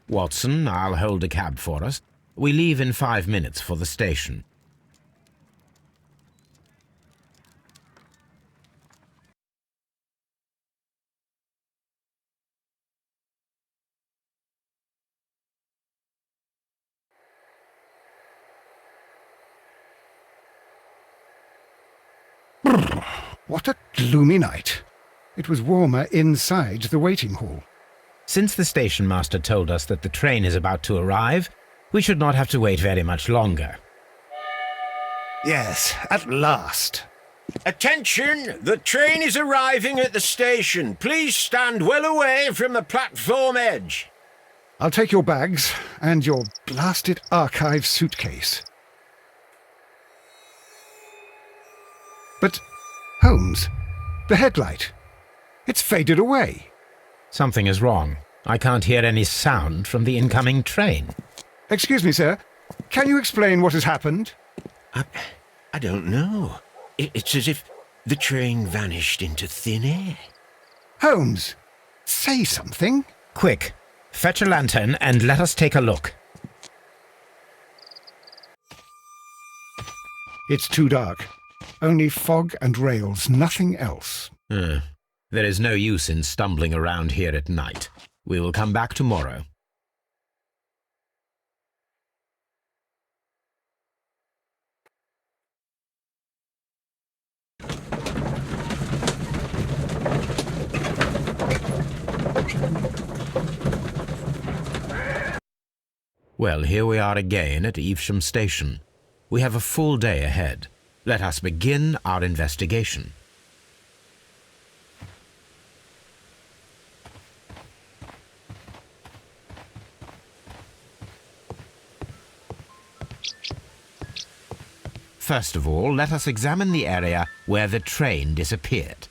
Watson, I'll hold a cab for us. We leave in 5 minutes for the station. What a gloomy night. It was warmer inside the waiting hall. Since the station master told us that the train is about to arrive, we should not have to wait very much longer. Yes, at last. Attention! The train is arriving at the station. Please stand well away from the platform edge. I'll take your bags and your blasted archive suitcase. But, Holmes, the headlight. It's faded away. Something is wrong. I can't hear any sound from the incoming train. Excuse me, sir. Can you explain what has happened? I don't know. It's as if the train vanished into thin air. Holmes, say something. Quick, fetch a lantern and let us take a look. It's too dark. Only fog and rails, nothing else. There is no use in stumbling around here at night. We will come back tomorrow. Well, here we are again at Evesham Station. We have a full day ahead. Let us begin our investigation. First of all, let us examine the area where the train disappeared.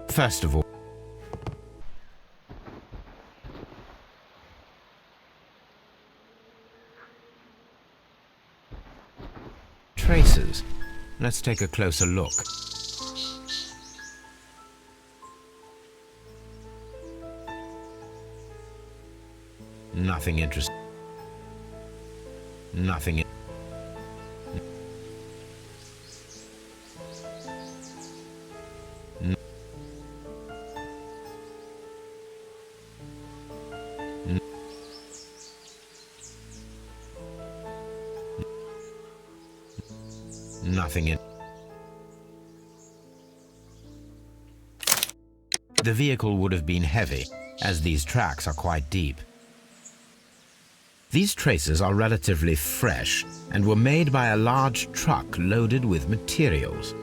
First of all, traces. Let's take a closer look. Nothing interesting. Nothing. Nothing in. The vehicle would have been heavy, as these tracks are quite deep. These traces are relatively fresh and were made by a large truck loaded with materials.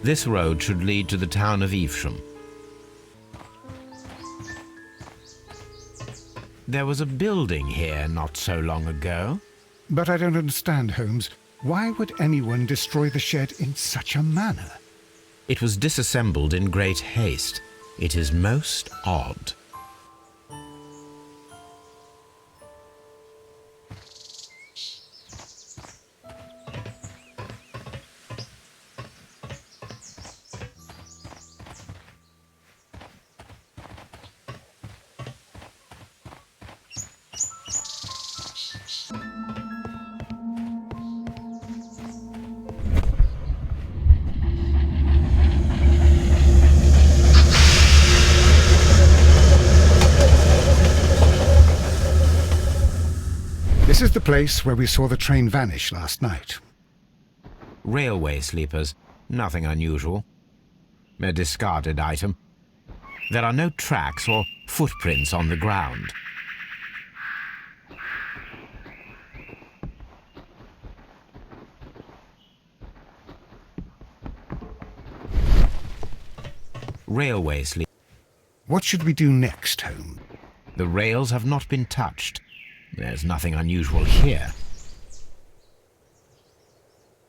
This road should lead to the town of Evesham. There was a building here not so long ago. But I don't understand, Holmes. Why would anyone destroy the shed in such a manner? It was disassembled in great haste. It is most odd. This is the place where we saw the train vanish last night. Railway sleepers. Nothing unusual. A discarded item. There are no tracks or footprints on the ground. Railway sleep. What should we do next, Holmes? The rails have not been touched. There's nothing unusual here.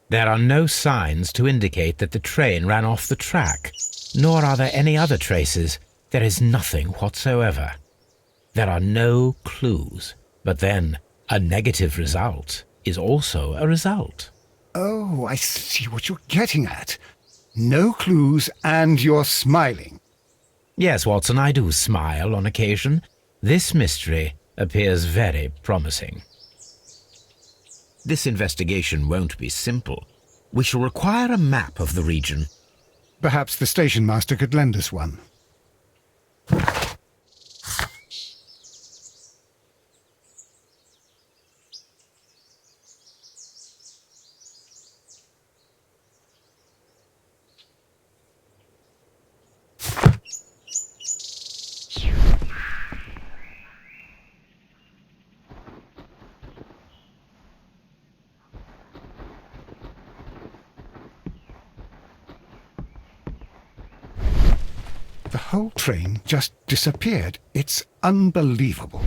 There are no signs to indicate that the train ran off the track, nor are there any other traces. There is nothing whatsoever. There are no clues. But then, A negative result is also a result. Oh, I see what you're getting at. No clues and you're smiling. Yes, Watson, I do smile on occasion. This mystery appears very promising. This investigation won't be simple. We shall require a map of the region. Perhaps the station master could lend us one. The whole train just disappeared. It's unbelievable.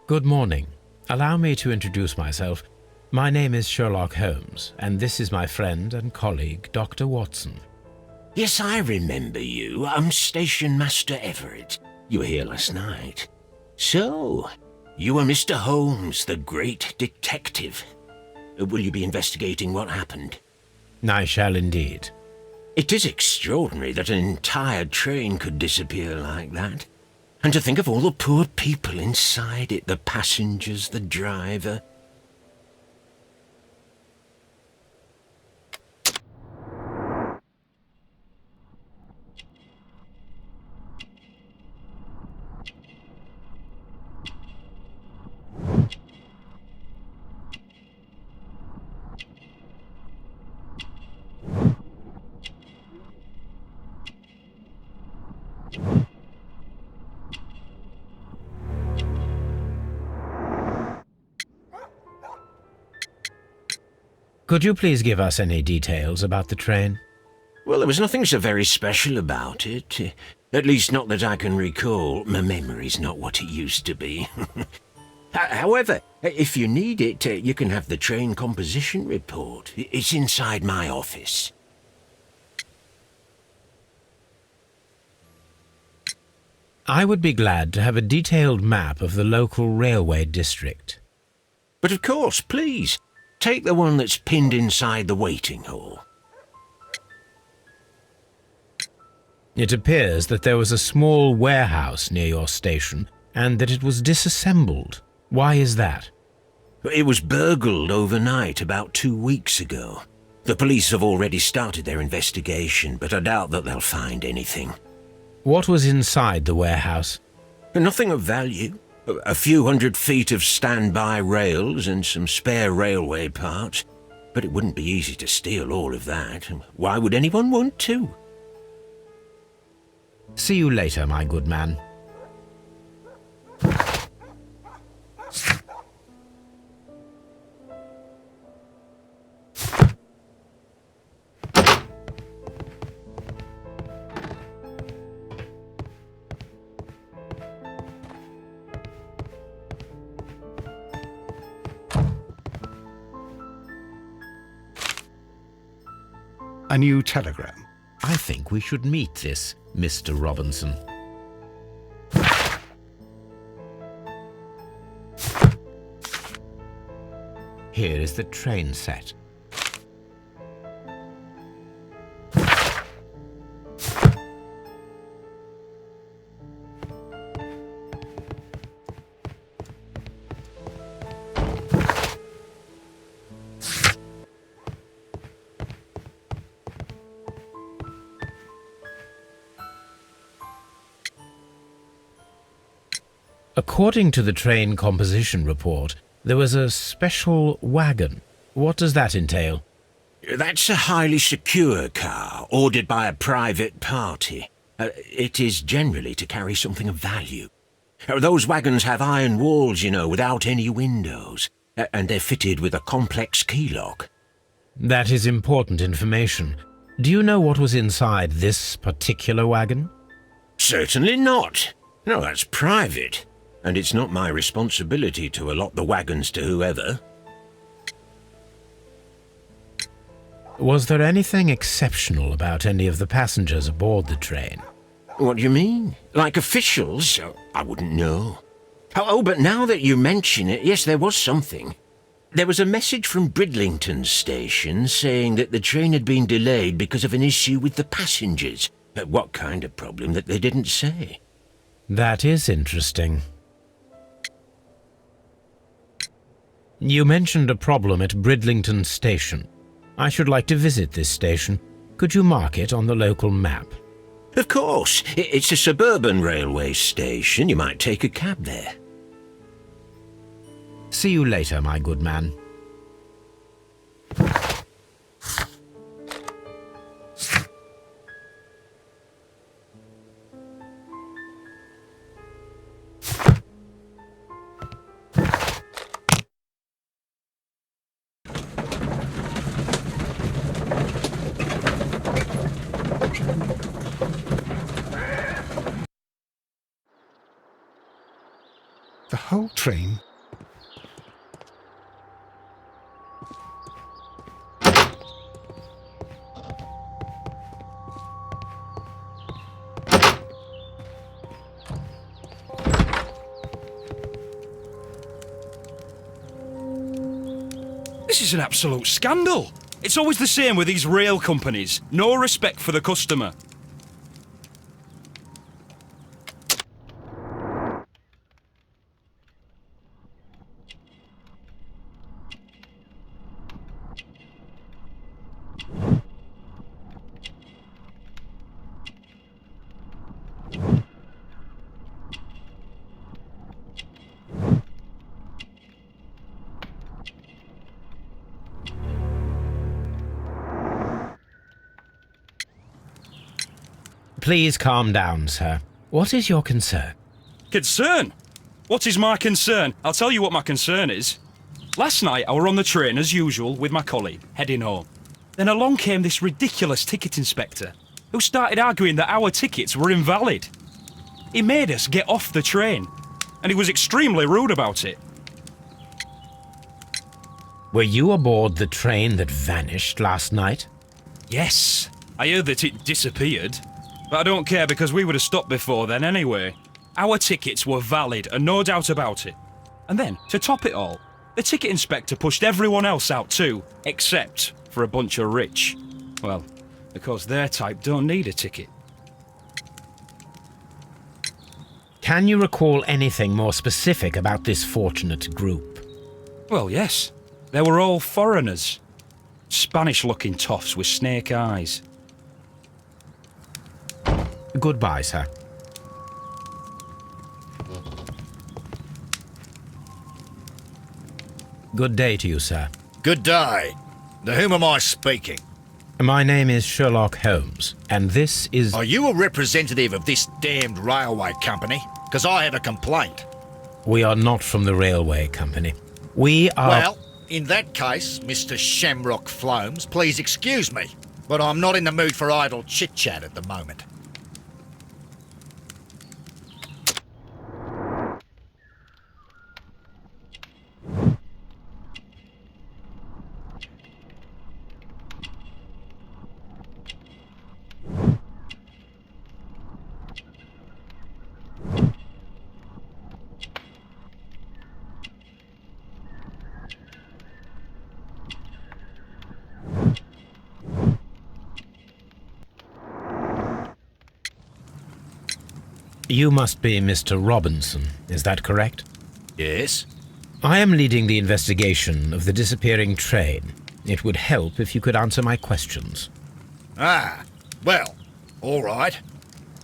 Good morning. Allow me to introduce myself. My name is Sherlock Holmes, and this is my friend and colleague, Dr. Watson. Yes, I remember you. I'm Station Master Everett. You were here last night. So, you are Mr. Holmes, the great detective. Will you be investigating what happened? I shall indeed. It is extraordinary that an entire train could disappear like that. And to think of all the poor people inside it, the passengers, the driver. Could you please give us any details about the train? Well, there was nothing so very special about it. At least not that I can recall. My memory's not what it used to be. However, if you need it, you can have the train composition report. It's inside my office. I would be glad to have a detailed map of the local railway district. But of course, please. Take the one that's pinned inside the waiting hall. It appears that there was a small warehouse near your station and that it was disassembled. Why is that? It was burgled overnight about 2 weeks ago. The police have already started their investigation, but I doubt that they'll find anything. What was inside the warehouse? Nothing of value. A few 100 feet of standby rails and some spare railway parts. But it wouldn't be easy to steal all of that. Why would anyone want to? See you later, my good man. A new telegram. I think we should meet this Mr. Robinson. Here is the train set. According to the train composition report, there was a special wagon. What does that entail? That's a highly secure car, ordered by a private party. It is generally to carry something of value. Those wagons have iron walls, you know, without any windows, and they're fitted with a complex key lock. That is important information. Do you know what was inside this particular wagon? Certainly not. No, that's private. And it's not my responsibility to allot the wagons to whoever. Was there anything exceptional about any of the passengers aboard the train? What do you mean? Like officials? I wouldn't know. Oh, but now that you mention it, yes, there was something. There was a message from Bridlington station saying that the train had been delayed because of an issue with the passengers. What kind of problem that they didn't say? That is interesting. You mentioned a problem at Bridlington station. I should like to visit this station. Could you mark it on the local map? Of course. It's a suburban railway station. You might take a cab there. See you later, my good man. The whole train? This is an absolute scandal. It's always the same with these rail companies. No respect for the customer. Please calm down, sir. What is your concern? Concern? What is my concern? I'll tell you what my concern is. Last night I were on the train as usual with my colleague, heading home. Then along came this ridiculous ticket inspector, who started arguing that our tickets were invalid. He made us get off the train, and he was extremely rude about it. Were you aboard the train that vanished last night? Yes, I heard that it disappeared. But I don't care because we would have stopped before then anyway. Our tickets were valid and no doubt about it. And then, to top it all, the ticket inspector pushed everyone else out too, except for a bunch of rich. Well, because their type don't need a ticket. Can you recall anything more specific about this fortunate group? Well, yes. They were all foreigners. Spanish-looking toffs with snake eyes. Goodbye, sir. Good day to you, sir. Good day. To whom am I speaking? My name is Sherlock Holmes, and this is... Are you a representative of this damned railway company? Because I have a complaint. We are not from the railway company. We are... Well, in that case, Mr. Shamrock Flomes, please excuse me, but I'm not in the mood for idle chit-chat at the moment. You must be Mr. Robinson, is that correct? Yes? I am leading the investigation of the disappearing train. It would help if you could answer my questions. Ah, well, all right.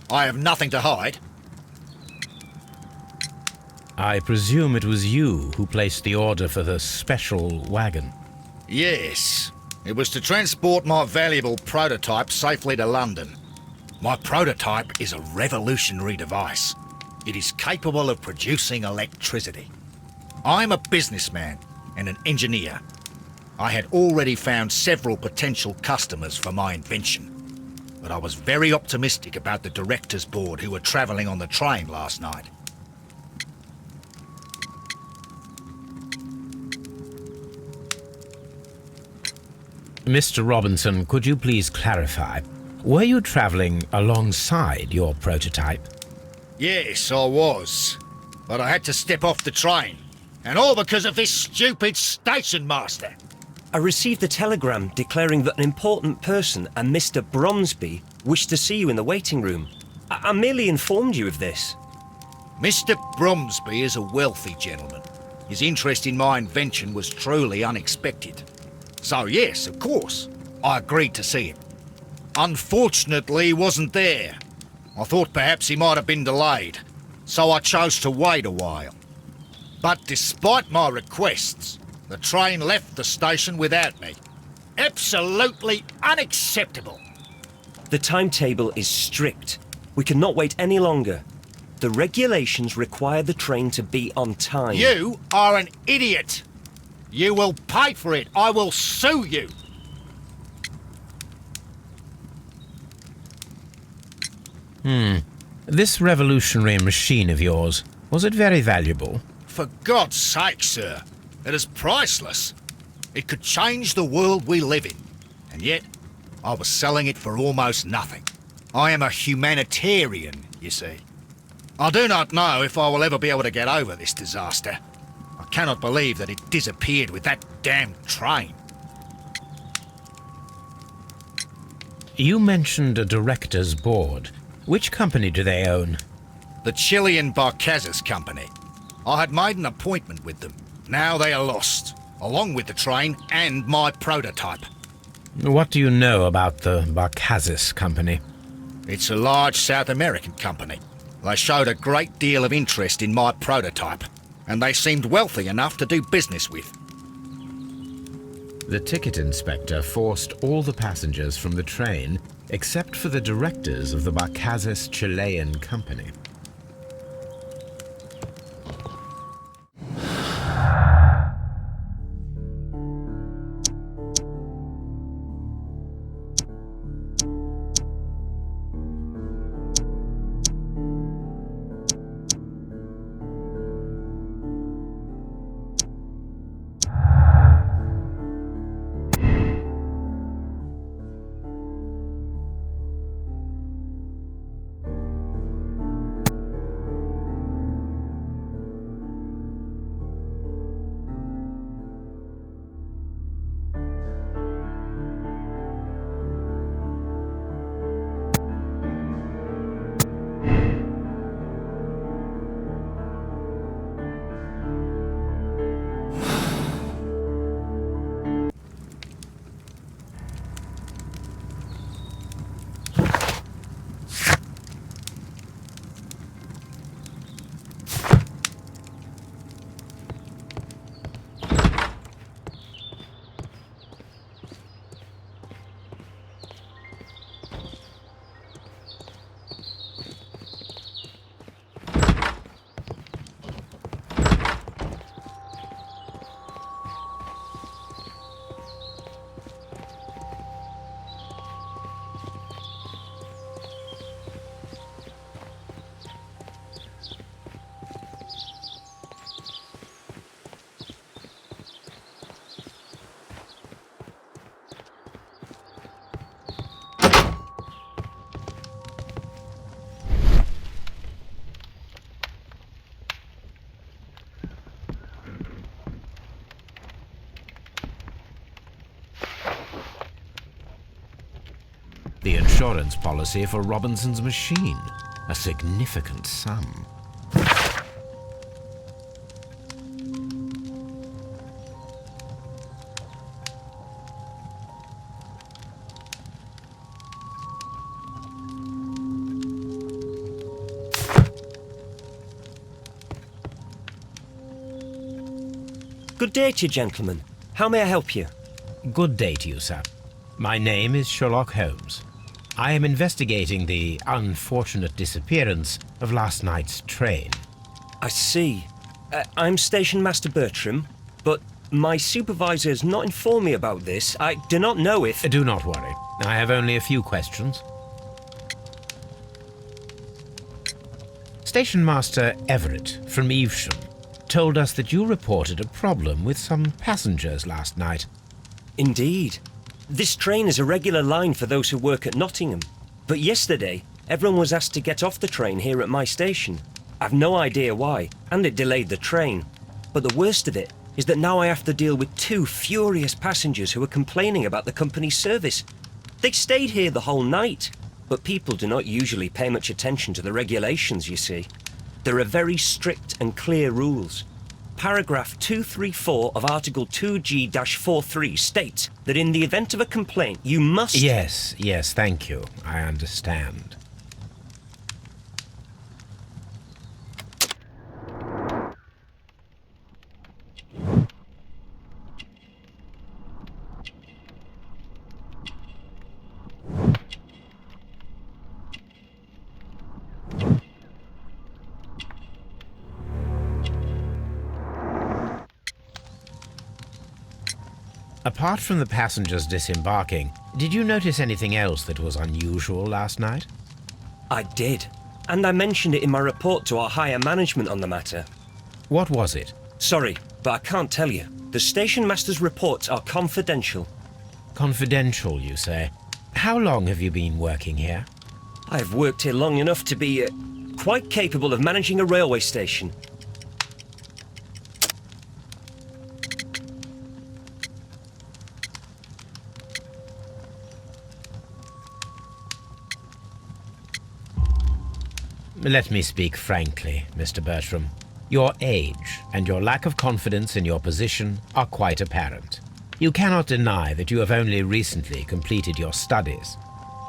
I have nothing to hide. I presume it was you who placed the order for the special wagon. Yes. It was to transport my valuable prototype safely to London. My prototype is a revolutionary device. It is capable of producing electricity. I'm a businessman and an engineer. I had already found several potential customers for my invention, but I was very optimistic about the directors' board who were travelling on the train last night. Mr. Robinson, could you please clarify? Were you travelling alongside your prototype? Yes, I was. But I had to step off the train. And all because of this stupid station master. I received a telegram declaring that an important person, a Mr. Bromsby, wished to see you in the waiting room. I merely informed you of this. Mr. Bromsby is a wealthy gentleman. His interest in my invention was truly unexpected. So yes, of course, I agreed to see him. Unfortunately, he wasn't there. I thought perhaps he might have been delayed, so I chose to wait a while. But despite my requests, the train left the station without me. Absolutely unacceptable. The timetable is strict. We cannot wait any longer. The regulations require the train to be on time. You are an idiot. You will pay for it. I will sue you. This revolutionary machine of yours, was it very valuable? For God's sake, sir, it is priceless. It could change the world we live in. And yet, I was selling it for almost nothing. I am a humanitarian, you see. I do not know if I will ever be able to get over this disaster. I cannot believe that it disappeared with that damned train. You mentioned a director's board. Which company do they own? The Chilean Barcazes Company. I had made an appointment with them. Now they are lost, along with the train and my prototype. What do you know about the Barcazes Company? It's a large South American company. They showed a great deal of interest in my prototype, and they seemed wealthy enough to do business with. The ticket inspector forced all the passengers from the train except for the directors of the Barcazes Chilean Company. The insurance policy for Robinson's machine, a significant sum. Good day to you, gentlemen. How may I help you? Good day to you, sir. My name is Sherlock Holmes. I am investigating the unfortunate disappearance of last night's train. I see. I'm Station Master Bertram, but My supervisor has not informed me about this. I do not know if... Do not worry. I have only a few questions. Station Master Everett from Evesham told us that you reported a problem with some passengers last night. Indeed. This train is a regular line for those who work at Nottingham. But yesterday, everyone was asked to get off the train here at my station. I've no idea why, and it delayed the train. But the worst of it is that now I have to deal with 2 furious passengers who are complaining about the company's service. They stayed here the whole night, but people do not usually pay much attention to the regulations, you see. There are very strict and clear rules. Paragraph 234 of Article 2G-43 states that in the event of a complaint, you must... Yes, thank you. I understand. Apart from the passengers disembarking, did you notice anything else that was unusual last night? I did, and I mentioned it in my report to our higher management on the matter. What was it? Sorry, but I can't tell you. The station master's reports are confidential. Confidential, you say? How long have you been working here? I've worked here long enough to be quite capable of managing a railway station. Let me speak frankly, Mr. Bertram. Your age and your lack of confidence in your position are quite apparent. You cannot deny that you have only recently completed your studies.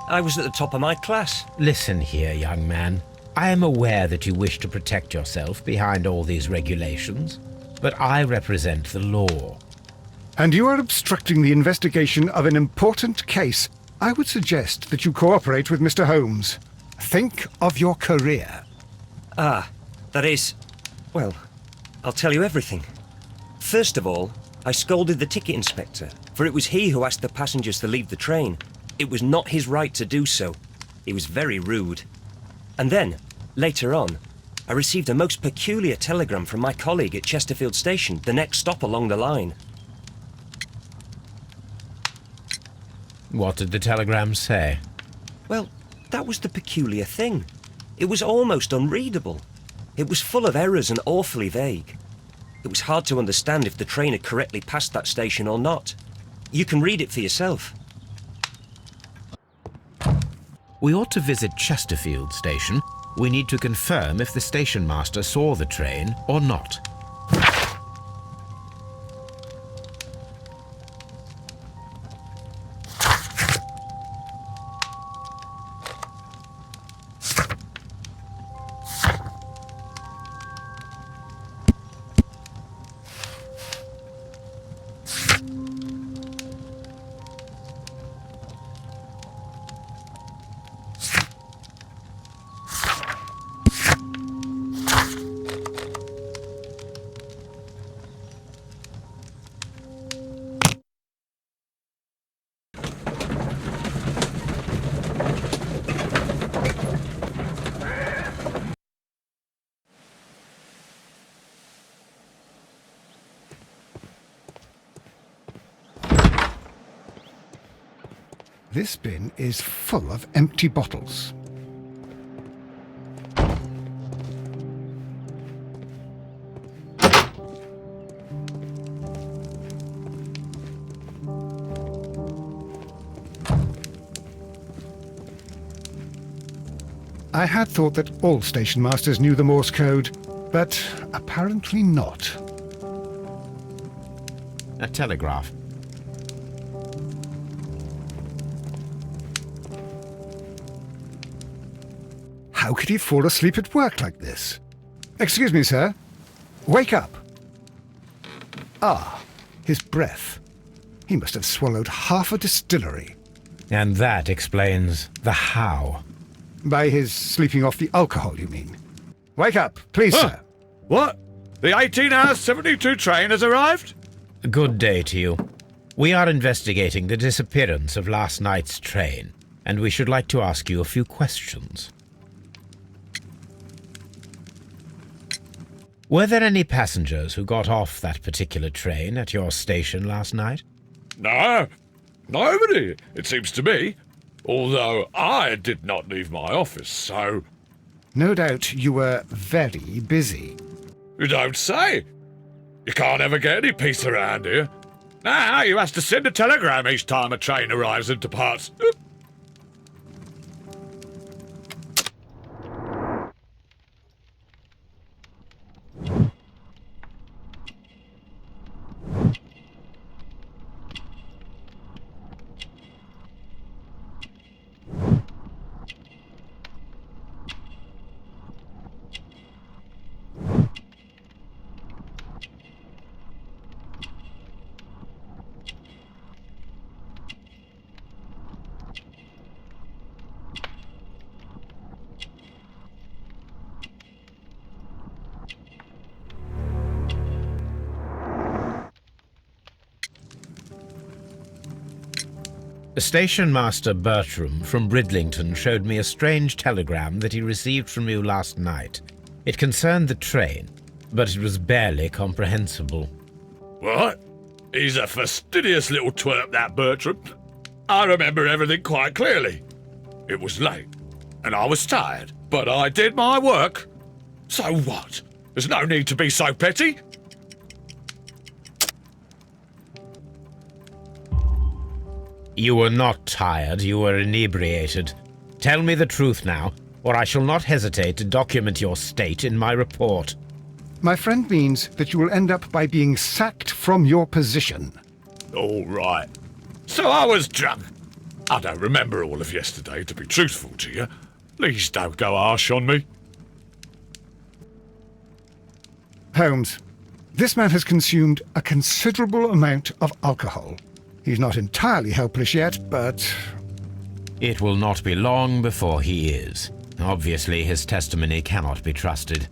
I was at the top of my class. Listen here, young man. I am aware that you wish to protect yourself behind all these regulations, but I represent the law. And you are obstructing the investigation of an important case. I would suggest that you cooperate with Mr. Holmes. Think of your career. That is... Well, I'll tell you everything. First of all, I scolded the ticket inspector, for it was he who asked the passengers to leave the train. It was not his right to do so. He was very rude. And then, later on, I received a most peculiar telegram from my colleague at Chesterfield Station, the next stop along the line. What did the telegram say? Well, that was the peculiar thing. It was almost unreadable. It was full of errors and awfully vague. It was hard to understand if the train had correctly passed that station or not. You can read it for yourself. We ought to visit Chesterfield Station. We need to confirm if the station master saw the train or not. This bin is full of empty bottles. I had thought that all station masters knew the Morse code, but apparently not. A telegraph. How could he fall asleep at work like this? Excuse me, sir. Wake up. Ah, his breath. He must have swallowed half a distillery. And that explains the how. By his sleeping off the alcohol, you mean? Wake up, please, sir. What? The 18 hour 72 train has arrived? Good day to you. We are investigating the disappearance of last night's train, and we should like to ask you a few questions. Were there any passengers who got off that particular train at your station last night? No, nobody, it seems to me. Although I did not leave my office, so... No doubt you were very busy. You don't say. You can't ever get any peace around here. Now you have to send a telegram each time a train arrives and departs. Station Master Bertram from Bridlington showed me a strange telegram that he received from you last night. It concerned the train, but it was barely comprehensible. What? He's a fastidious little twerp, that Bertram. I remember everything quite clearly. It was late, and I was tired, but I did my work. So what? There's no need to be so petty. You were not tired, you were inebriated. Tell me the truth now, or I shall not hesitate to document your state in my report. My friend means that you will end up by being sacked from your position. All right. So I was drunk. I don't remember all of yesterday, to be truthful to you. Please don't go harsh on me. Holmes, this man has consumed a considerable amount of alcohol. He's not entirely helpless yet, but... It will not be long before he is. Obviously, his testimony cannot be trusted.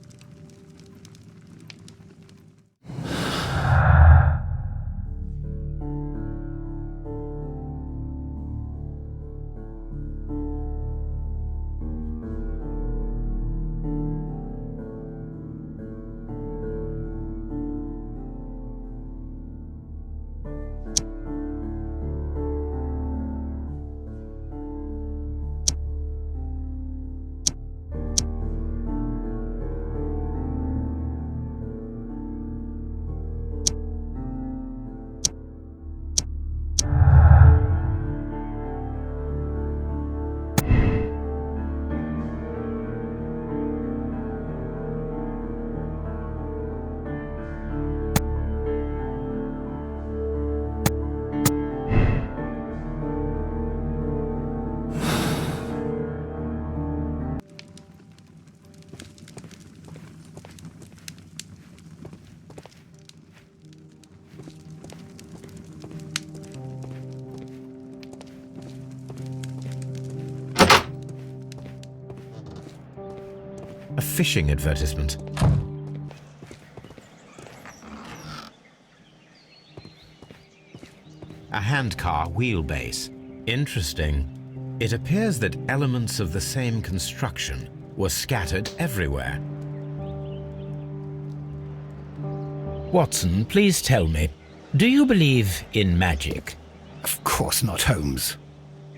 A fishing advertisement. A handcar wheelbase. Interesting. It appears that elements of the same construction were scattered everywhere. Watson, please tell me, do you believe in magic? Of course not, Holmes.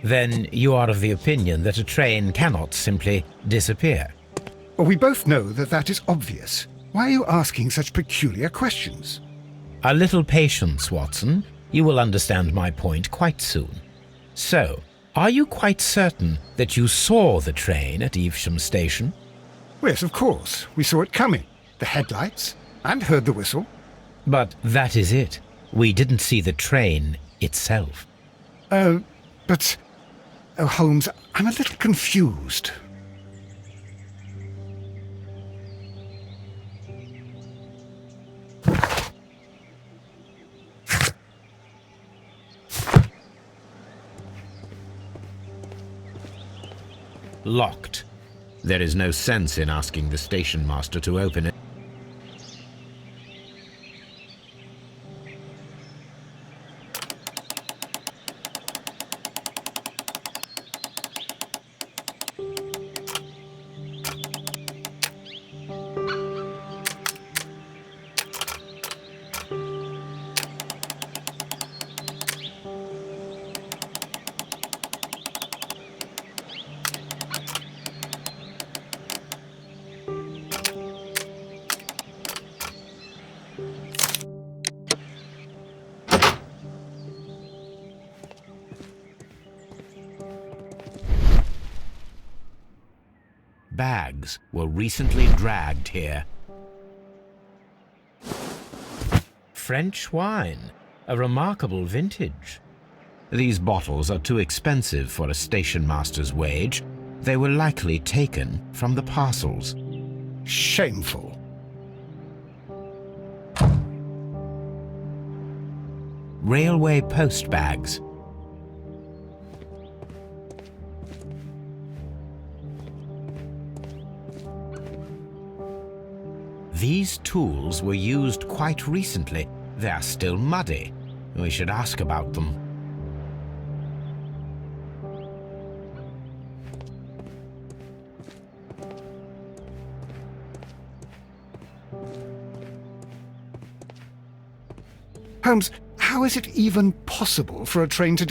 Then you are of the opinion that a train cannot simply disappear. Well, we both know that that is obvious. Why are you asking such peculiar questions? A little patience, Watson. You will understand my point quite soon. So, are you quite certain that you saw the train at Evesham Station? Yes, of course. We saw it coming. The headlights, and heard the whistle. But that is it. We didn't see the train itself. But... Oh, Holmes, I'm a little confused. Locked. There is no sense in asking the station master to open it. bags were recently dragged here. French wine, a remarkable vintage. These bottles are too expensive for a station master's wage. They were likely taken from the parcels. Shameful. Railway post bags. These tools were used quite recently. They are still muddy. We should ask about them. Holmes, how is it even possible for a train to...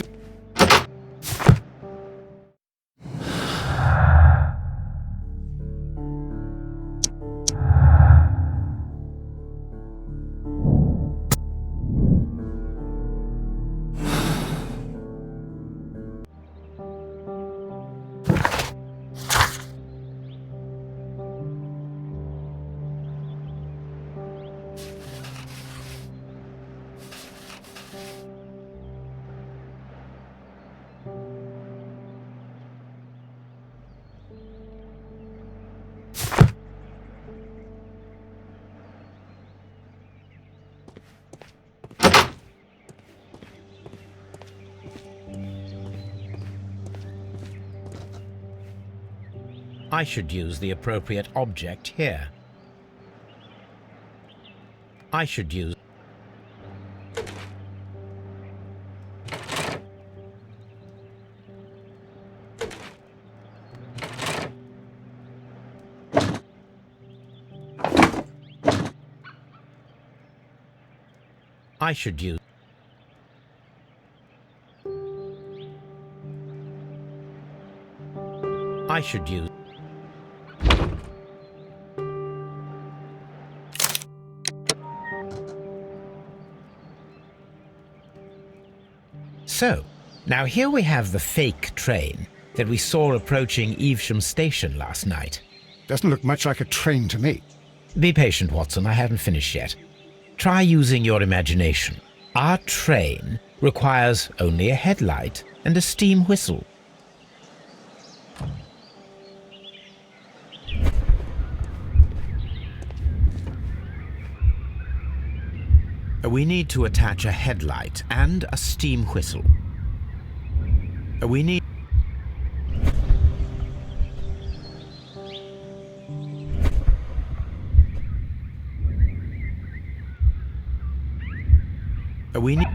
I should use the appropriate object here. I should use... I should use... I should use... So, now here we have the fake train that we saw approaching Evesham Station last night. Doesn't look much like a train to me. Be patient, Watson, I haven't finished yet. Try using your imagination. Our train requires only a headlight and a steam whistle. We need to attach a headlight and a steam whistle. We need... We need...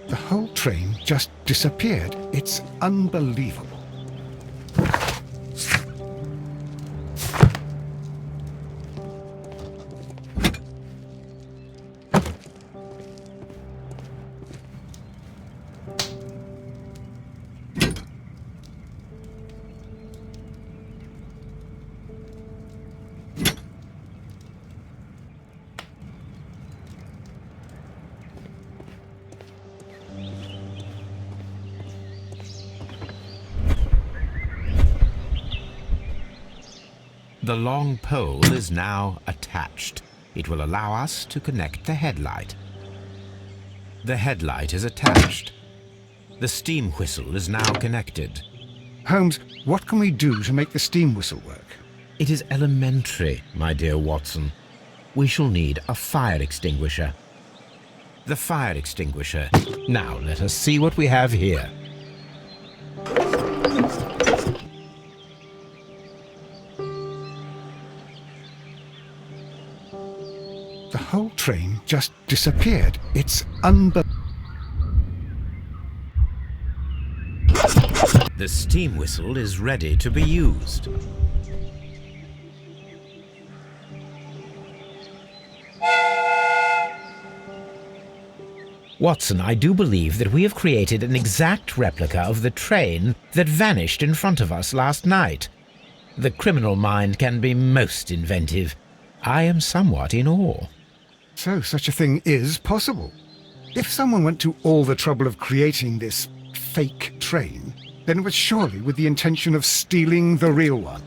The whole train just disappeared. It's unbelievable. The long pole is now attached. It will allow us to connect the headlight. The headlight is attached. The steam whistle is now connected. Holmes, what can we do to make the steam whistle work? It is elementary, my dear Watson. We shall need a fire extinguisher. The fire extinguisher. Now let us see what we have here. The whole train just disappeared. It's unbelievable. The steam whistle is ready to be used. Watson, I do believe that we have created an exact replica of the train that vanished in front of us last night. The criminal mind can be most inventive. I am somewhat in awe. So such a thing is possible. If someone went to all the trouble of creating this fake train, then it was surely with the intention of stealing the real one.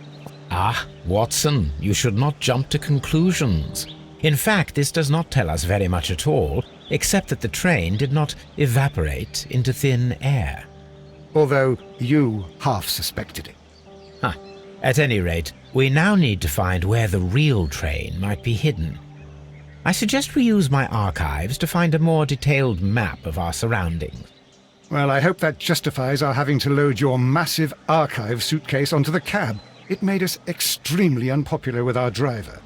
Ah, Watson, you should not jump to conclusions. In fact, this does not tell us very much at all, except that the train did not evaporate into thin air. Although you half suspected it. Huh. At any rate, we now need to find where the real train might be hidden. I suggest we use my archives to find a more detailed map of our surroundings. Well, I hope that justifies our having to load your massive archive suitcase onto the cab. It made us extremely unpopular with our driver.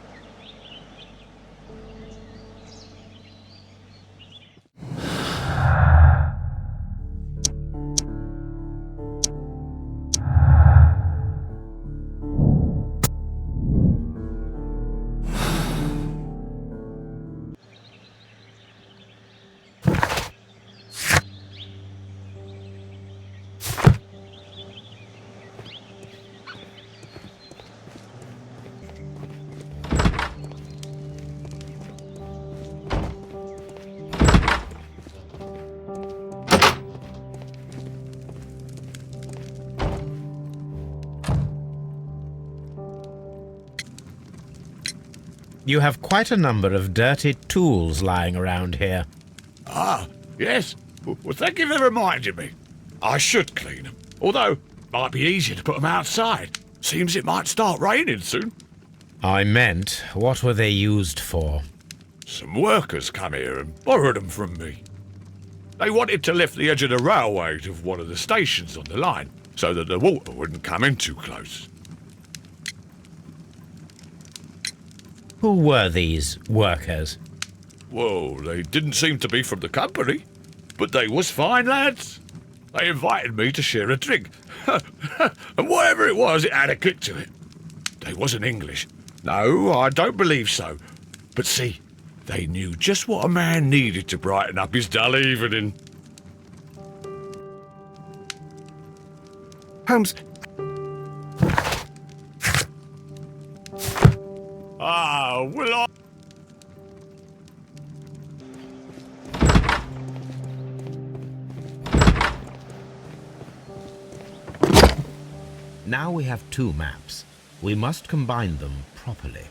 You have quite a number of dirty tools lying around here. Ah, yes. Well, thank you for reminding me. I should clean them. Although, it might be easier to put them outside. Seems it might start raining soon. I meant, what were they used for? Some workers come here and borrowed them from me. They wanted to lift the edge of the railway to one of the stations on the line, so that the water wouldn't come in too close. Who were these workers? Well, they didn't seem to be from the company, but they was fine lads. They invited me to share a drink, and whatever it was, it had a kick to it. They wasn't English. No, I don't believe so. But see, they knew just what a man needed to brighten up his dull evening. Holmes, Ah, well, I... Now we have two maps. We must combine them properly.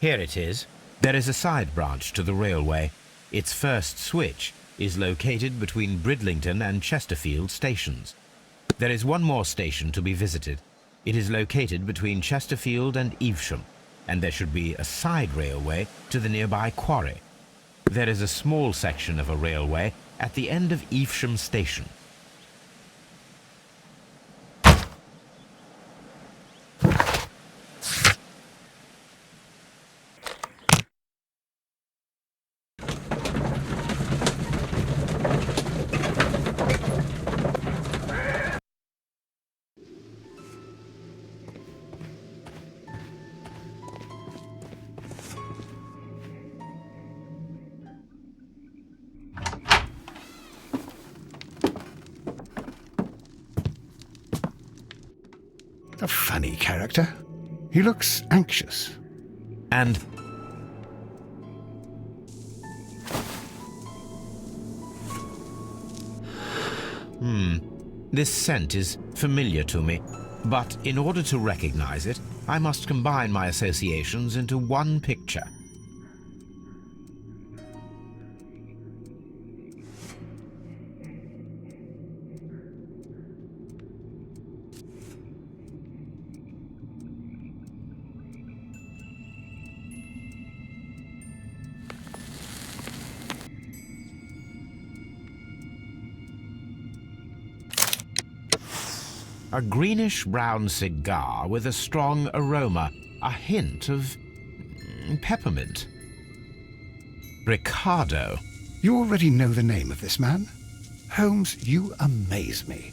Here it is. There is a side branch to the railway. Its first switch is located between Bridlington and Chesterfield stations. There is one more station to be visited. It is located between Chesterfield and Evesham, and there should be a side railway to the nearby quarry. There is a small section of a railway at the end of Evesham station. a funny character. He looks anxious. And this scent is familiar to me, but in order to recognize it, I must combine my associations into one picture. A greenish-brown cigar with a strong aroma, a hint of peppermint. Ricardo. You already know the name of this man? Holmes, you amaze me.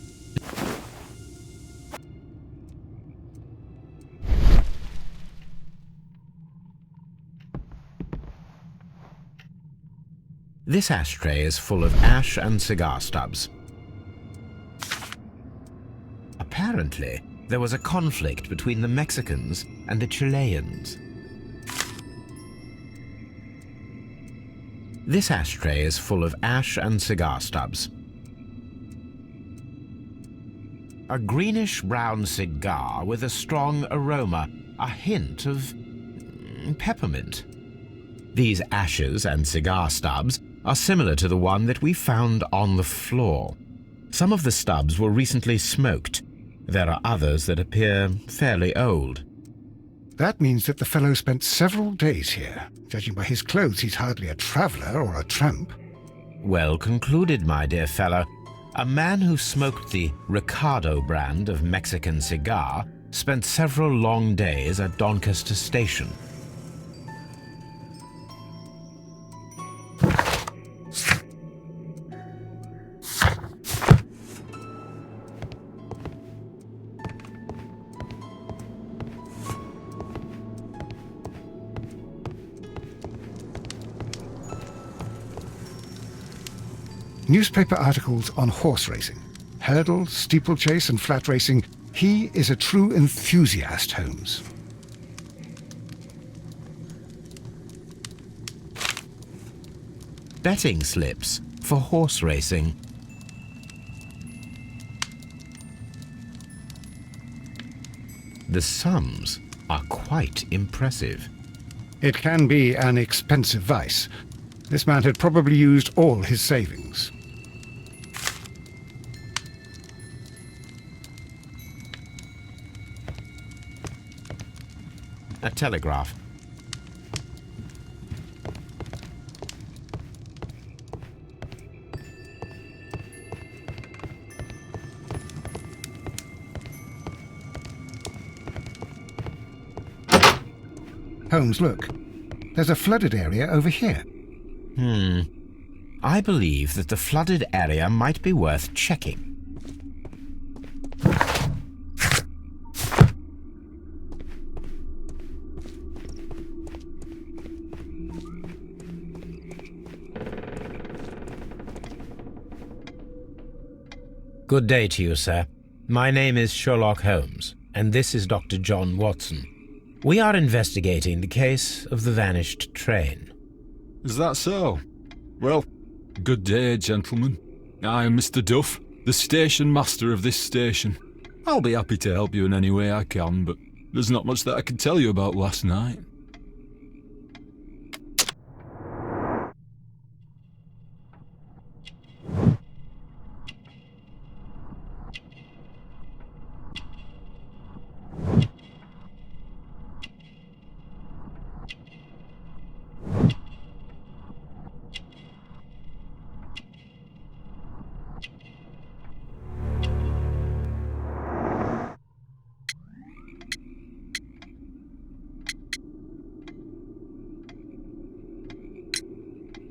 This ashtray is full of ash and cigar stubs. Apparently, there was a conflict between the Mexicans and the Chileans. This ashtray is full of ash and cigar stubs. A greenish-brown cigar with a strong aroma, a hint of peppermint. These ashes and cigar stubs are similar to the one that we found on the floor. Some of the stubs were recently smoked. There are others that appear fairly old. That means that the fellow spent several days here. Judging by his clothes, he's hardly a traveller or a tramp. Well concluded, my dear fellow. A man who smoked the Ricardo brand of Mexican cigar spent several long days at Doncaster Station. Newspaper articles on horse racing, hurdle, steeplechase and flat racing. He is a true enthusiast, Holmes. Betting slips for horse racing. The sums are quite impressive. It can be an expensive vice. This man had probably used all his savings. A telegraph. Holmes, look. There's a flooded area over here. I believe that the flooded area might be worth checking. Good day to you, sir. My name is Sherlock Holmes, and this is Dr. John Watson. We are investigating the case of the vanished train. Is that so? Well, good day, gentlemen. I am Mr. Duff, the station master of this station. I'll be happy to help you in any way I can, but there's not much that I can tell you about last night.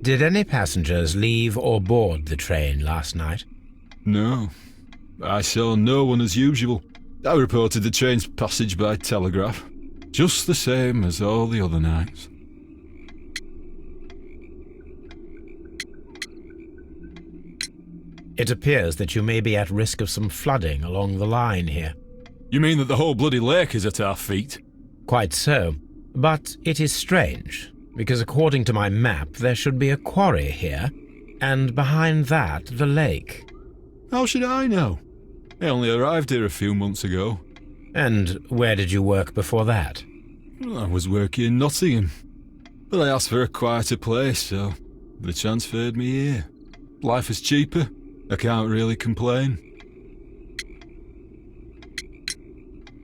Did any passengers leave or board the train last night? No. I saw no one as usual. I reported the train's passage by telegraph, just the same as all the other nights. It appears that you may be at risk of some flooding along the line here. You mean that the whole bloody lake is at our feet? Quite so. But it is strange, because according to my map there should be a quarry here, and behind that the lake. How should I know? I only arrived here a few months ago. And where did you work before that? I was working in Nottingham, but I asked for a quieter place, so they transferred me here. Life is cheaper. I can't really complain.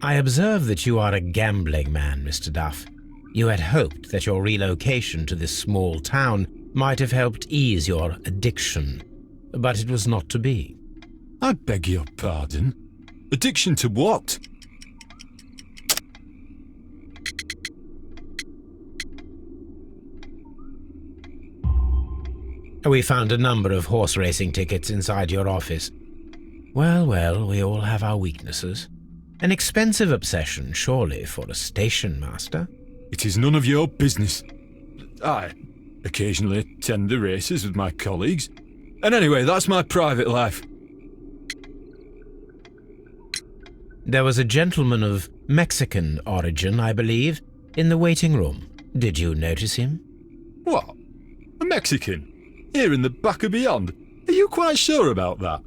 I observe that you are a gambling man, Mr. Duff. You had hoped that your relocation to this small town might have helped ease your addiction, but it was not to be. I beg your pardon? Addiction to what? We found a number of horse racing tickets inside your office. Well, we all have our weaknesses. An expensive obsession, surely, for a station master. It is none of your business. Occasionally attend the races with my colleagues. And anyway, that's my private life. There was a gentleman of Mexican origin, I believe, in the waiting room. Did you notice him? What? A Mexican? Here in the back of beyond? Are you quite sure about that?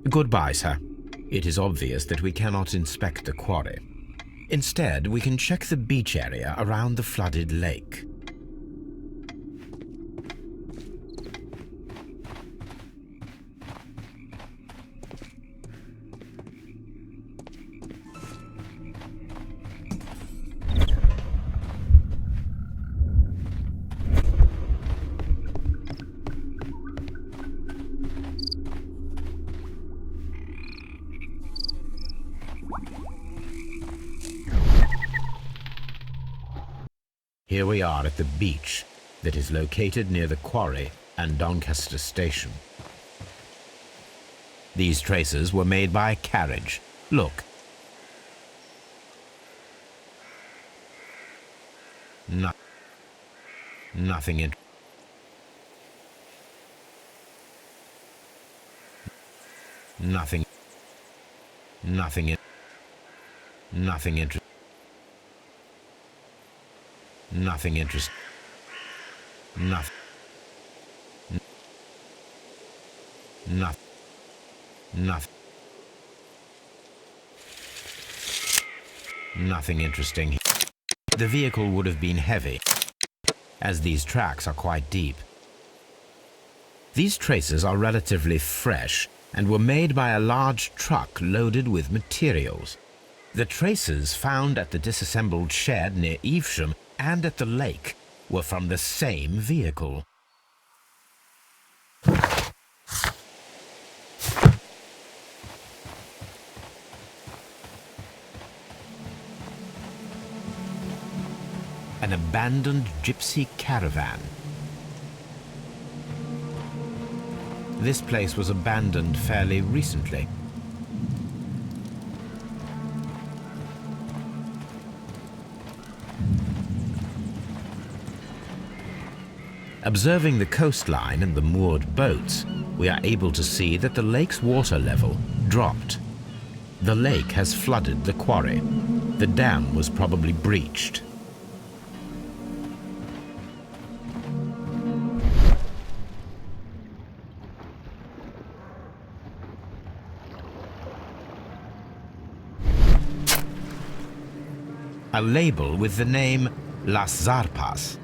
Goodbye, sir. It is obvious that we cannot inspect the quarry. Instead, we can check the beach area around the flooded lake. Here we are at the beach that is located near the quarry and Doncaster station. These traces were made by a carriage. Look. Nothing in... Nothing... Nothing in... Nothing interesting. Nothing interest. Nothing. Nothing interesting. The vehicle would have been heavy, as these tracks are quite deep. These traces are relatively fresh and were made by a large truck loaded with materials. The traces found at the disassembled shed near Evesham and at the lake were from the same vehicle. An abandoned gypsy caravan. This place was abandoned fairly recently. Observing the coastline and the moored boats, we are able to see that the lake's water level dropped. The lake has flooded the quarry. The dam was probably breached. A label with the name Las Zarpas.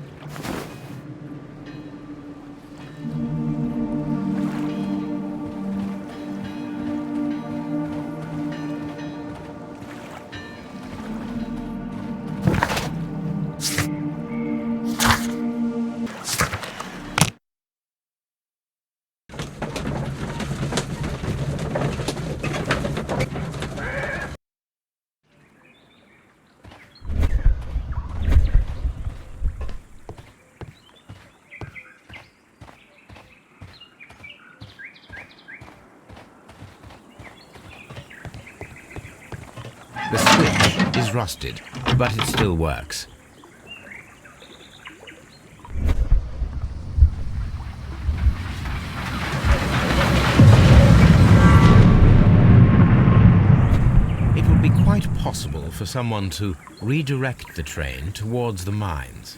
The switch is rusted, but it still works. It would be quite possible for someone to redirect the train towards the mines.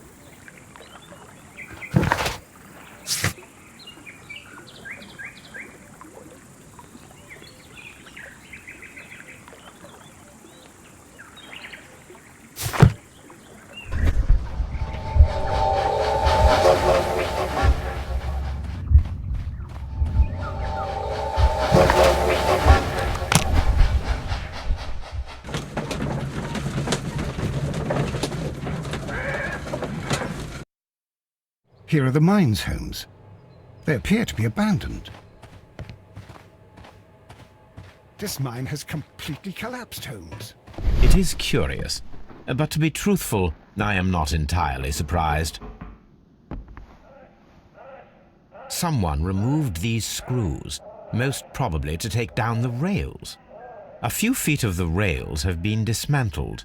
Here are the mines, Holmes. They appear to be abandoned. This mine has completely collapsed, Holmes. It is curious, but to be truthful, I am not entirely surprised. Someone removed these screws, most probably to take down the rails. A few feet of the rails have been dismantled.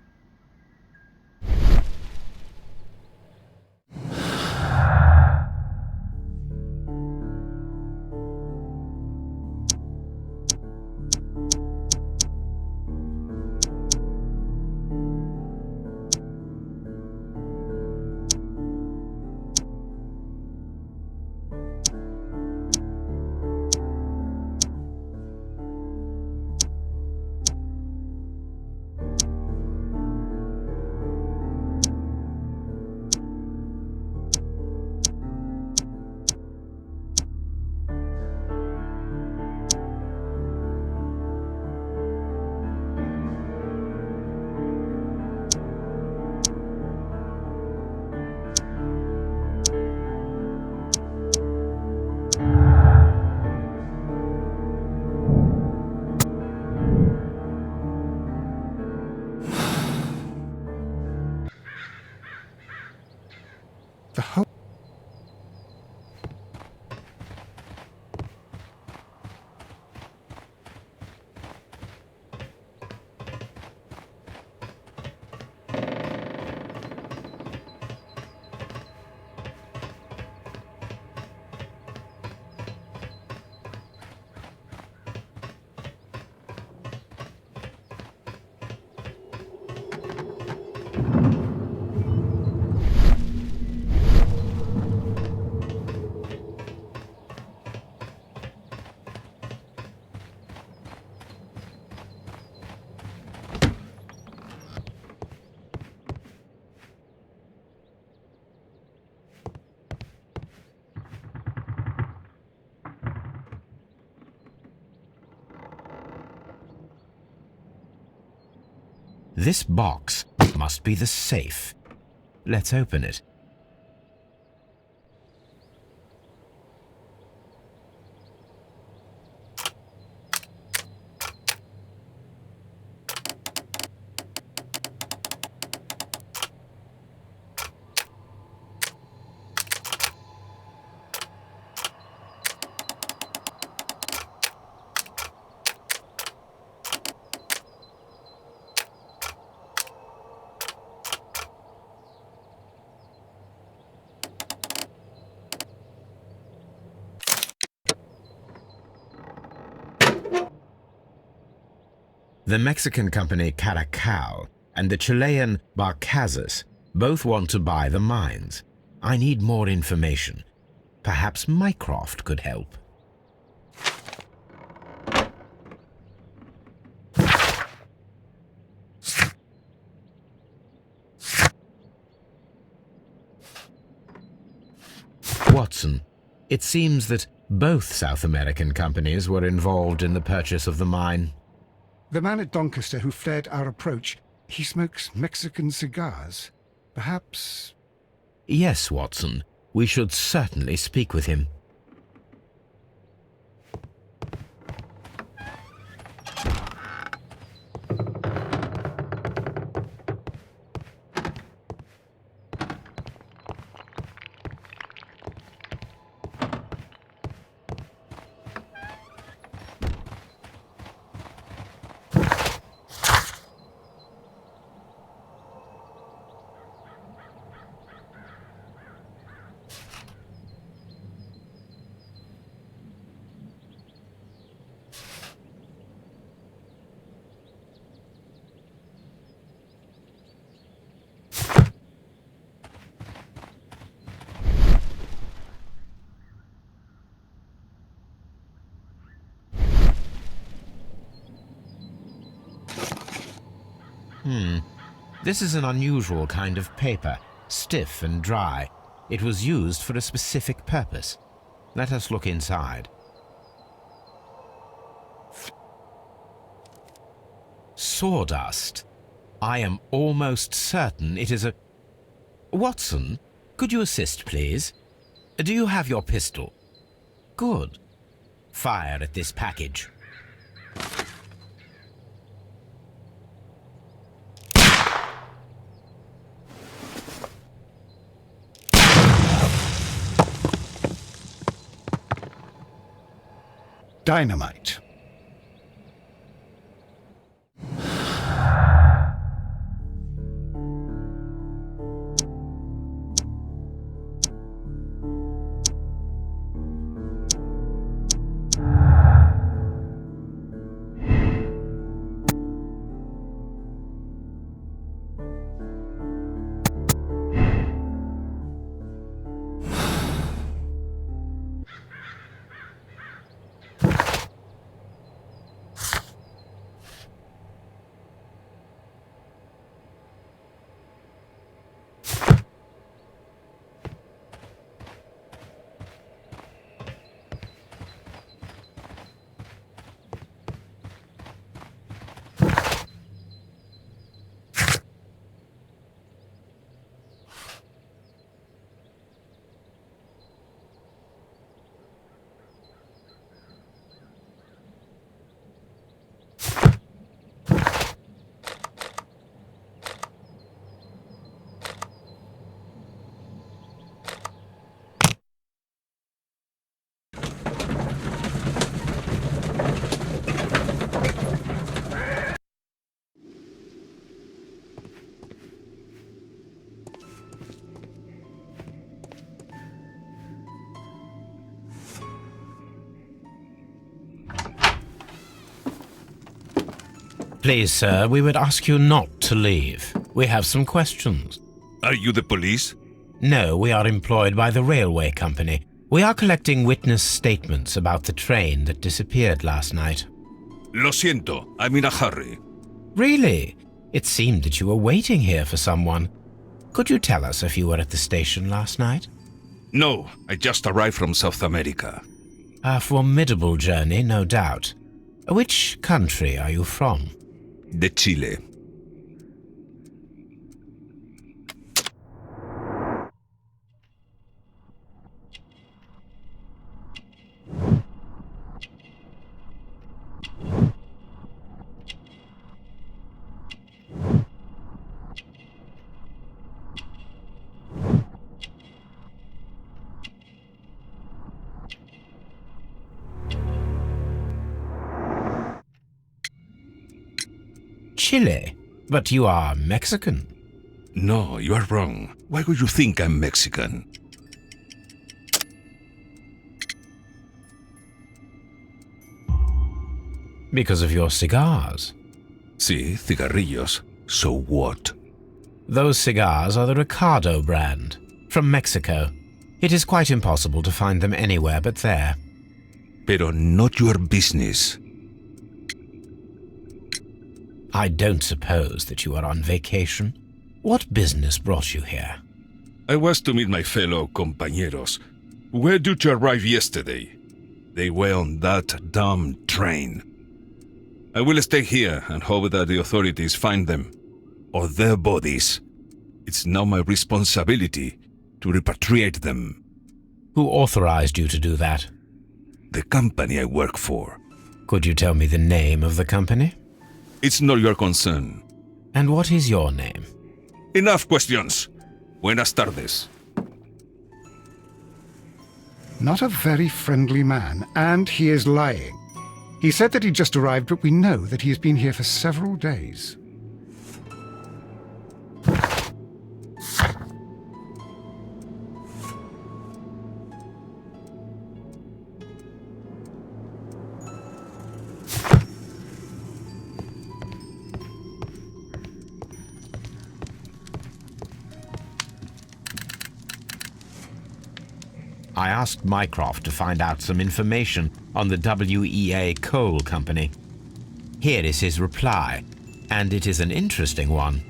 This box must be the safe. Let's open it. The Mexican company Caracal and the Chilean Barcazas both want to buy the mines. I need more information. Perhaps Mycroft could help. Watson, it seems that both South American companies were involved in the purchase of the mine. The man at Doncaster who flared our approach, he smokes Mexican cigars. Perhaps... Yes, Watson. We should certainly speak with him. This is an unusual kind of paper, stiff and dry. It was used for a specific purpose. Let us look inside. Sawdust. I am almost certain it is a... Watson, could you assist, please? Do you have your pistol? Good. Fire at this package. Dynamite. Please, sir, we would ask you not to leave. We have some questions. Are you the police? No, we are employed by the railway company. We are collecting witness statements about the train that disappeared last night. Lo siento, I'm in a hurry. Really? It seemed that you were waiting here for someone. Could you tell us if you were at the station last night? No, I just arrived from South America. A formidable journey, no doubt. Which country are you from? De Chile. Chile, but you are Mexican. No, you are wrong. Why would you think I'm Mexican? Because of your cigars. Sí, cigarrillos. So what? Those cigars are the Ricardo brand, from Mexico. It is quite impossible to find them anywhere but there. Pero not your business. I don't suppose that you are on vacation. What business brought you here? I was to meet my fellow compañeros, who were due to arrive yesterday. They were on that damn train. I will stay here and hope that the authorities find them, or their bodies. It's now my responsibility to repatriate them. Who authorized you to do that? The company I work for. Could you tell me the name of the company? It's not your concern. And what is your name? Enough questions. Buenas tardes. Not a very friendly man, and he is lying. He said that he just arrived, but we know that he has been here for several days. I asked Mycroft to find out some information on the WEA Coal Company. Here is his reply, and it is an interesting one.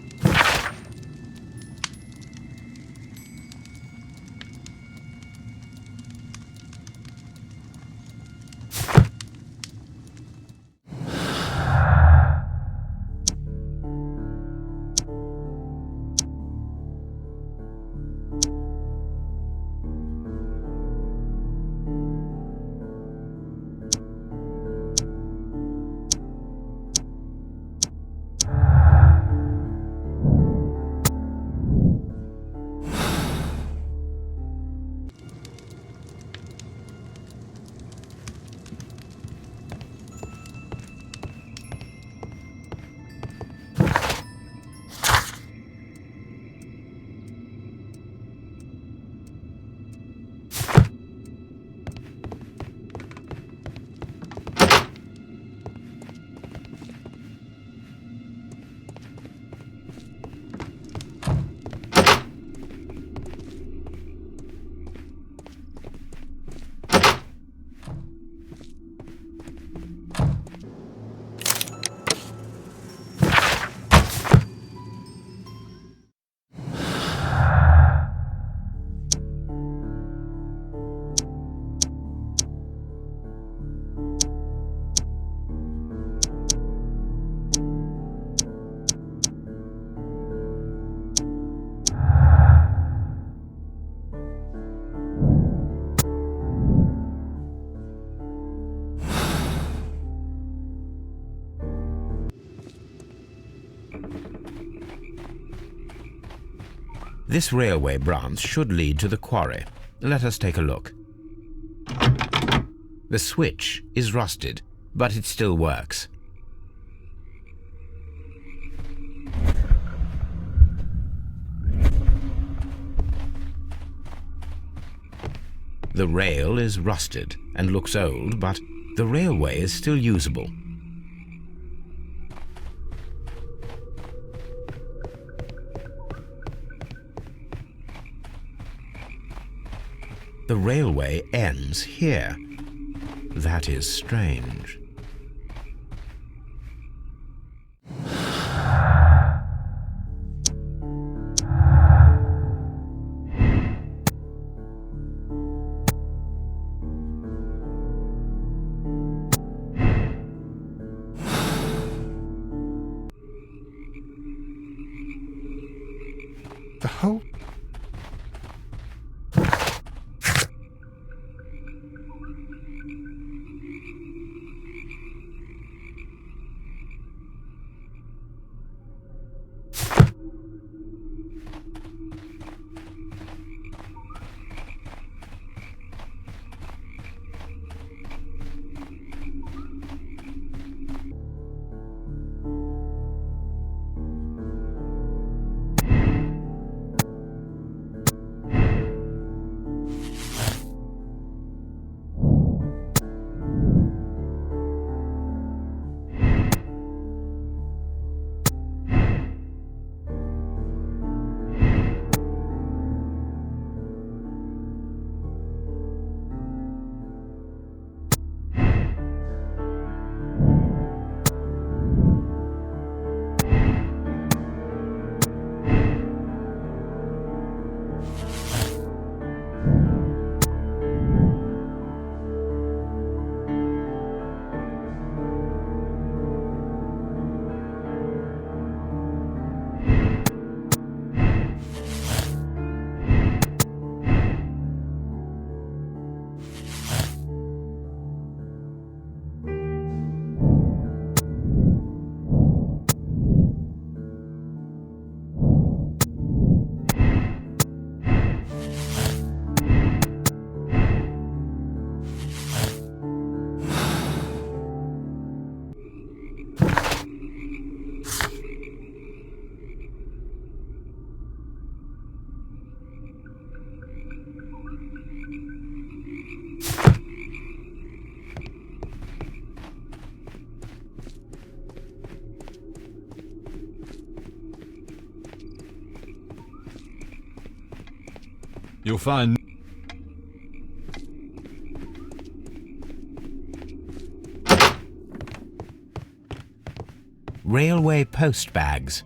This railway branch should lead to the quarry. Let us take a look. The switch is rusted, but it still works. The rail is rusted and looks old, but the railway is still usable. The railway ends here. That is strange. The whole... You'll find... Railway post bags.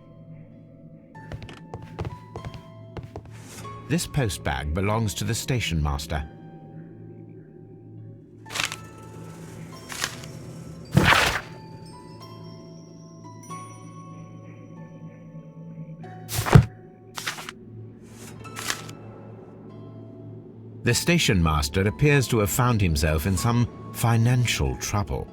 This post bag belongs to the station master. The station master appears to have found himself in some financial trouble.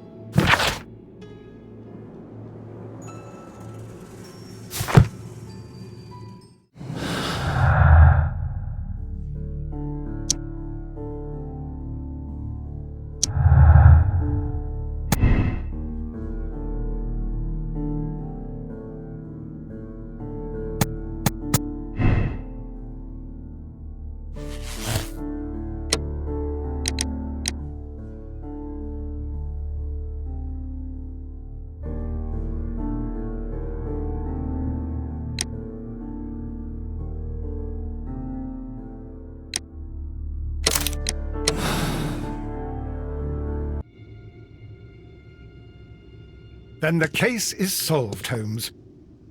Then the case is solved, Holmes.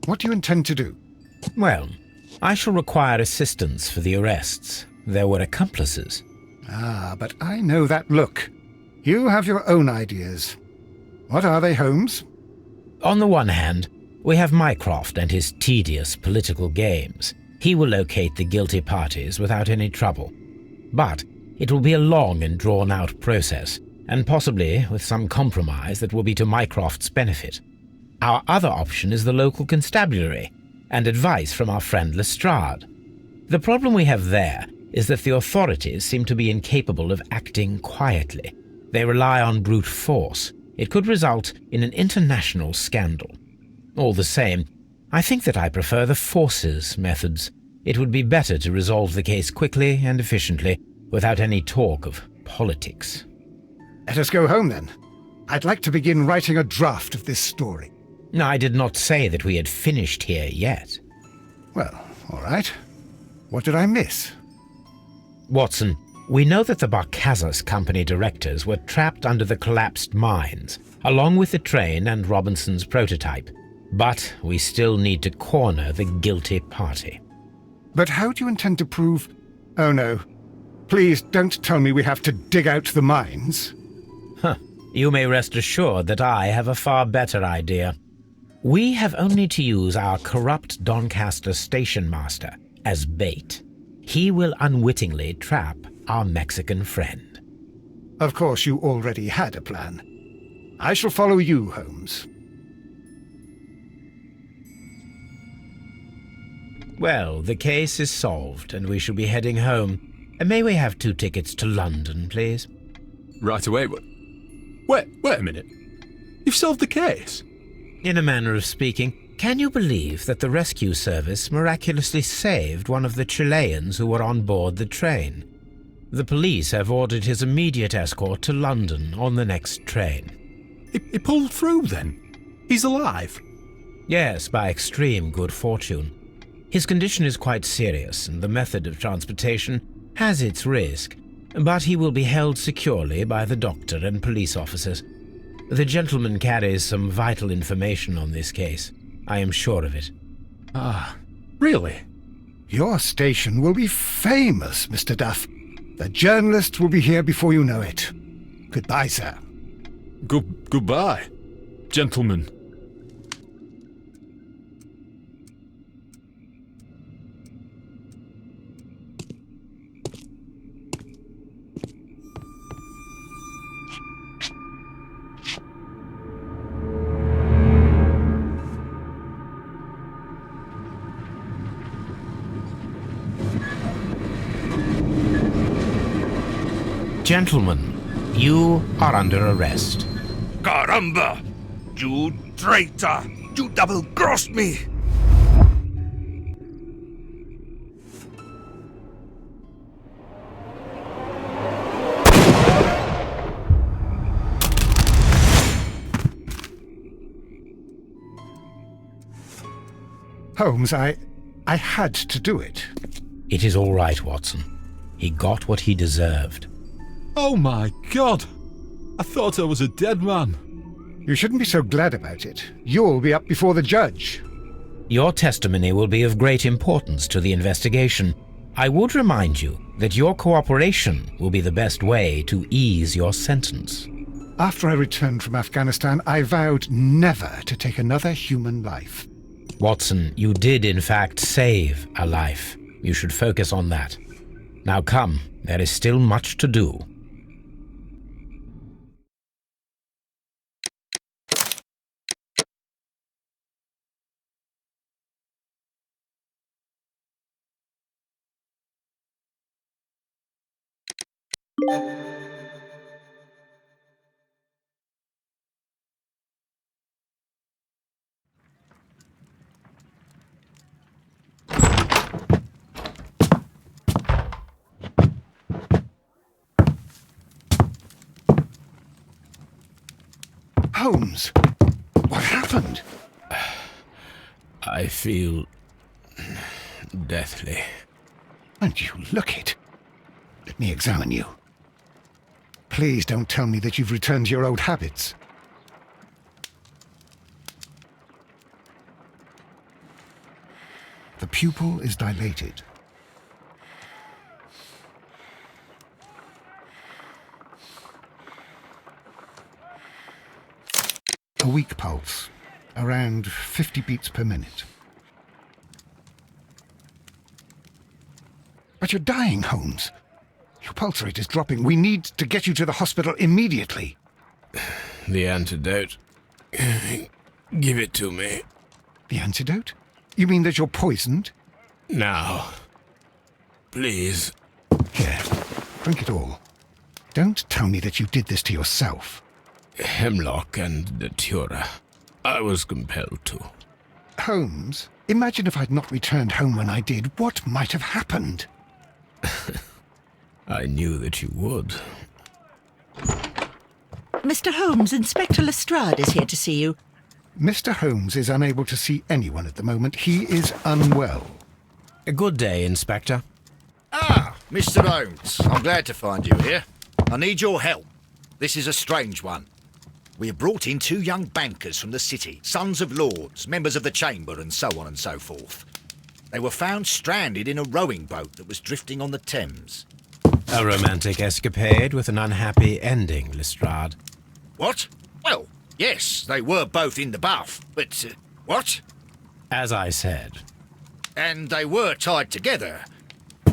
What do you intend to do? Well, I shall require assistance for the arrests. There were accomplices. Ah, but I know that look. You have your own ideas. What are they, Holmes? On the one hand, we have Mycroft and his tedious political games. He will locate the guilty parties without any trouble. But it will be a long and drawn-out process, and possibly with some compromise that will be to Mycroft's benefit. Our other option is the local constabulary, and advice from our friend Lestrade. The problem we have there is that the authorities seem to be incapable of acting quietly. They rely on brute force. It could result in an international scandal. All the same, I think that I prefer the forces methods. It would be better to resolve the case quickly and efficiently, without any talk of politics. Let us go home, then. I'd like to begin writing a draft of this story. I did not say that we had finished here yet. Well, all right. What did I miss? Watson, we know that the Barcazas Company directors were trapped under the collapsed mines, along with the train and Robinson's prototype. But we still need to corner the guilty party. But how do you intend to prove... Oh, no. Please don't tell me we have to dig out the mines. You may rest assured that I have a far better idea. We have only to use our corrupt Doncaster station master as bait. He will unwittingly trap our Mexican friend. Of course, you already had a plan. I shall follow you, Holmes. Well, the case is solved, and we shall be heading home. May we have 2 tickets to London, please? Right away, Wait a minute. You've solved the case? In a manner of speaking, can you believe that the rescue service miraculously saved one of the Chileans who were on board the train? The police have ordered his immediate escort to London on the next train. He pulled through, then? He's alive? Yes, by extreme good fortune. His condition is quite serious, and the method of transportation has its risk, but he will be held securely by the doctor and police officers. The gentleman carries some vital information on this case. I am sure of it. Ah, really? Your station will be famous, Mr. Duff. The journalists will be here before you know it. Goodbye, sir. Goodbye, gentlemen. Gentlemen, you are under arrest. Caramba! You traitor! You double-crossed me! Holmes, I had to do it. It is all right, Watson. He got what he deserved. Oh my God! I thought I was a dead man. You shouldn't be so glad about it. You'll be up before the judge. Your testimony will be of great importance to the investigation. I would remind you that your cooperation will be the best way to ease your sentence. After I returned from Afghanistan, I vowed never to take another human life. Watson, you did in fact save a life. You should focus on that. Now come, there is still much to do. Holmes, what happened? I feel deathly. And you look it. Let me examine you. Please don't tell me that you've returned to your old habits. The pupil is dilated. A weak pulse, around 50 beats per minute. But you're dying, Holmes. Your pulse rate is dropping. We need to get you to the hospital immediately. The antidote. Give it to me. The antidote? You mean that you're poisoned? Now. Please. Here, drink it all. Don't tell me that you did this to yourself. Hemlock and Miniatura. I was compelled to. Holmes, imagine if I'd not returned home when I did. What might have happened? I knew that you would. Mr. Holmes, Inspector Lestrade is here to see you. Mr. Holmes is unable to see anyone at the moment. He is unwell. A good day, Inspector. Ah, Mr. Holmes, I'm glad to find you here. I need your help. This is a strange one. We have brought in 2 young bankers from the city, sons of lords, members of the chamber, and so on and so forth. They were found stranded in a rowing boat that was drifting on the Thames. A romantic escapade with an unhappy ending, Lestrade. What? Well, yes, they were both in the bath, but... what? As I said, And they were tied together.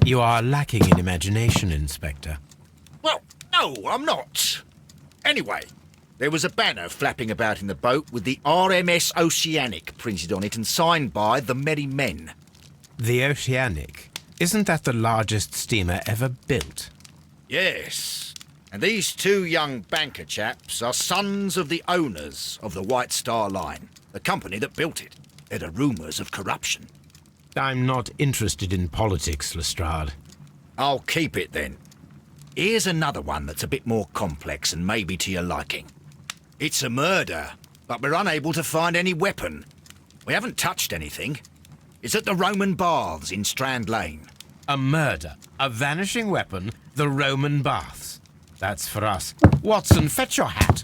you are lacking in imagination, Inspector. Well, no, I'm not. Anyway, there was a banner flapping about in the boat with the RMS Oceanic printed on it and signed by the Merry Men. The Oceanic. Isn't that the largest steamer ever built? Yes, and these 2 young banker chaps are sons of the owners of the White Star Line, the company that built it. There are rumours of corruption. I'm not interested in politics, Lestrade. I'll keep it then. Here's another one that's a bit more complex and maybe to your liking. It's a murder, but we're unable to find any weapon. We haven't touched anything. It's at the Roman Baths in Strand Lane. A murder, a vanishing weapon, the Roman baths. That's for us. Watson, fetch your hat.